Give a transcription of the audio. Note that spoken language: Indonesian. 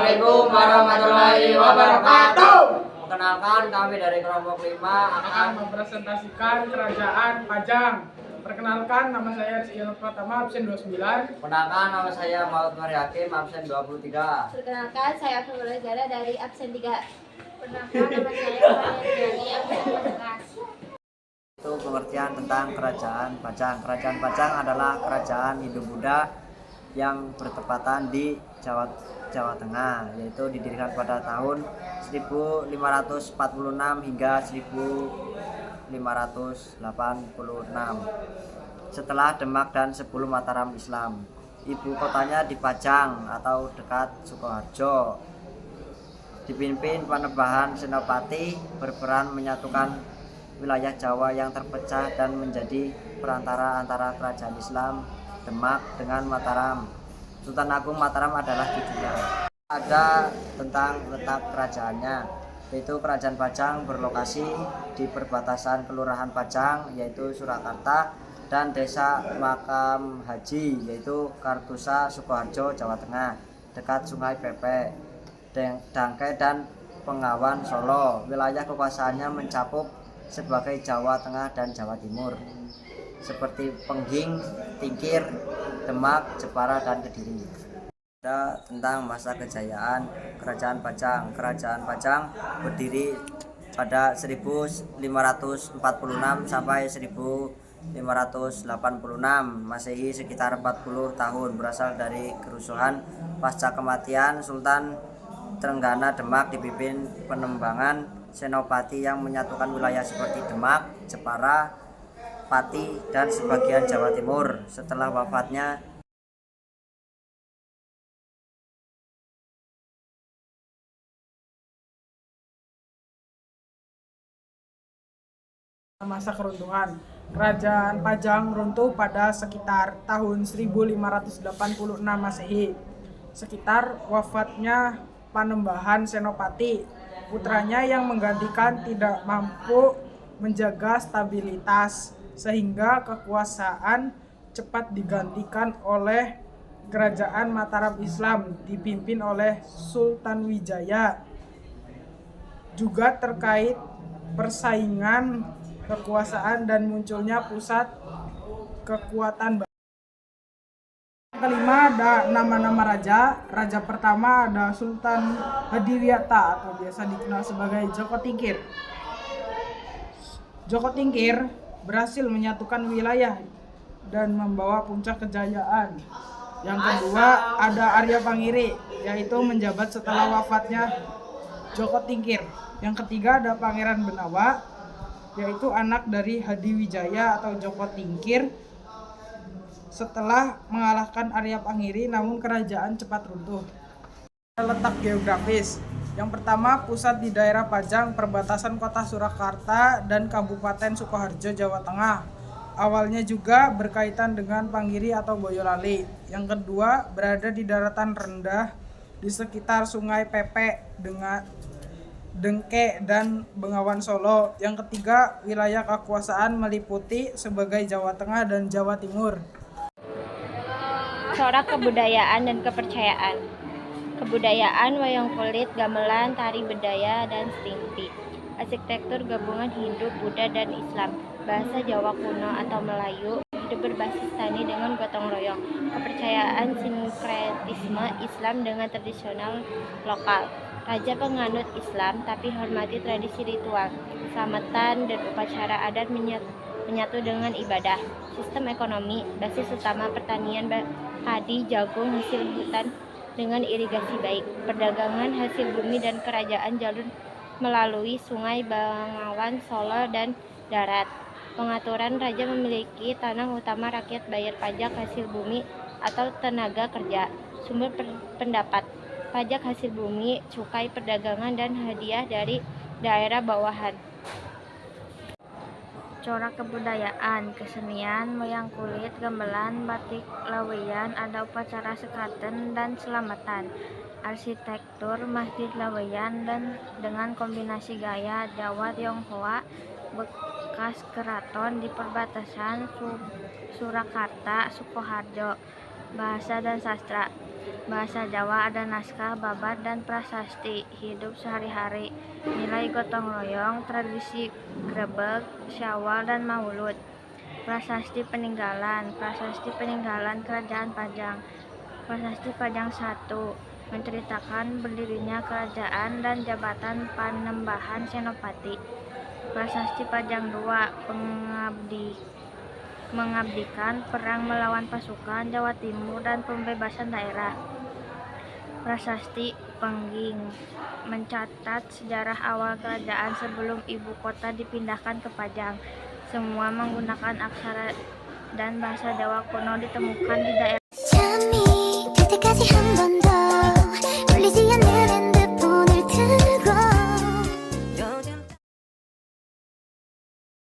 Assalamualaikum warahmatullahi wabarakatuh. Perkenalkan, kami dari kelompok 5 akan mempresentasikan Kerajaan Pajang. Perkenalkan, nama saya Rizky Pratama, absen 29. Perkenalkan, nama saya Maud Mariakim, absen 23. Perkenalkan, saya Afiful Zara dari absen 3. Perkenalkan, nama saya Maria dari absen 14. Itu pengertian tentang Kerajaan Pajang. Kerajaan Pajang adalah kerajaan Hindu-Buddha yang bertepatan di Jawa Tengah, yaitu didirikan pada tahun 1546 hingga 1586 setelah Demak dan 10 Mataram Islam. Ibu kotanya di Pajang atau dekat Sukoharjo. Dipimpin Panembahan Senopati, berperan menyatukan wilayah Jawa yang terpecah dan menjadi perantara antara kerajaan Islam Demak dengan Mataram. Sultan Agung Mataram adalah cucunya. Ada tentang letak kerajaannya, yaitu Kerajaan Pajang berlokasi di perbatasan Kelurahan Pajang, yaitu Surakarta, dan Desa Makam Haji, yaitu Kartusa, Sukoharjo, Jawa Tengah, dekat Sungai Pepe, Dangkai, dan Pengawan, Solo. Wilayah kekuasaannya mencakup sebagai Jawa Tengah dan Jawa Timur, seperti Pengging, Tingkir, Demak, Jepara, dan Kediri. Ada tentang masa kejayaan Kerajaan Pajang. Kerajaan Pajang berdiri pada 1546 sampai 1586 Masehi, sekitar 40 tahun. Berasal dari kerusuhan pasca kematian Sultan Trenggana Demak, dipimpin Panembahan Senopati yang menyatukan wilayah seperti Demak, Jepara, Pati, dan sebagian Jawa Timur. Setelah wafatnya Masa keruntuhan Kerajaan Pajang runtuh pada sekitar tahun 1586 Masehi. Sekitar wafatnya Panembahan Senopati, putranya yang menggantikan tidak mampu menjaga stabilitas, sehingga kekuasaan cepat digantikan oleh Kerajaan Mataram Islam dipimpin oleh Sultan Wijaya. Juga terkait persaingan kekuasaan dan munculnya pusat kekuatan. Kelima, ada nama-nama raja. Raja pertama ada Sultan Hadiwiyata atau biasa dikenal sebagai Joko Tingkir. Joko Tingkir berhasil menyatukan wilayah dan membawa puncak kejayaan. Yang kedua ada Arya Pangiri, yaitu menjabat setelah wafatnya Joko Tingkir. Yang ketiga ada Pangeran Benawa, yaitu anak dari Hadiwijaya atau Joko Tingkir setelah mengalahkan Arya Pangiri, namun kerajaan cepat runtuh. Letak geografis. Yang pertama, pusat di daerah Pajang, perbatasan kota Surakarta dan Kabupaten Sukoharjo, Jawa Tengah. Awalnya juga berkaitan dengan Panggiri atau Boyolali. Yang kedua, berada di daratan rendah di sekitar Sungai Pepe dengan Dengke dan Bengawan Solo. Yang ketiga, wilayah kekuasaan meliputi sebagai Jawa Tengah dan Jawa Timur. Corak kebudayaan dan kepercayaan. Kebudayaan wayang kulit, gamelan, tari bedaya, dan stingti. Arsitektur gabungan Hindu, Buddha, dan Islam. Bahasa Jawa kuno atau Melayu. Hidup berbasis tani dengan gotong royong. Kepercayaan sinkretisme Islam dengan tradisional lokal. Raja penganut Islam tapi hormati tradisi ritual. Selamatan dan upacara adat menyatu dengan ibadah. Sistem ekonomi, basis utama pertanian padi, jagung, hasil hutan dengan irigasi baik. Perdagangan hasil bumi dan kerajaan jalur melalui sungai, Bengawan Solo, dan darat. Pengaturan raja memiliki tanah utama, rakyat bayar pajak hasil bumi atau tenaga kerja. Sumber pendapat, pajak hasil bumi, cukai perdagangan, dan hadiah dari daerah bawahan. Corak kebudayaan, kesenian, wayang kulit, gamelan, batik, laweyan, ada upacara sekaten dan selamatan. Arsitektur Masjid Laweyan dan dengan kombinasi gaya Jawa Tionghoa bekas keraton di perbatasan Surakarta Sukoharjo. Bahasa dan sastra. Bahasa Jawa ada naskah, babat, dan prasasti. Hidup sehari-hari. Nilai gotong royong, tradisi grebeg, syawal, dan maulud. Prasasti peninggalan. Prasasti peninggalan Kerajaan Pajang. Prasasti Pajang 1 menceritakan berdirinya kerajaan dan jabatan Panembahan Senopati. Prasasti Pajang 2 mengabdikan perang melawan pasukan Jawa Timur dan pembebasan daerah. Prasasti Pengging mencatat sejarah awal kerajaan sebelum ibu kota dipindahkan ke Pajang. Semua menggunakan aksara dan bahasa Jawa kuno ditemukan di daerah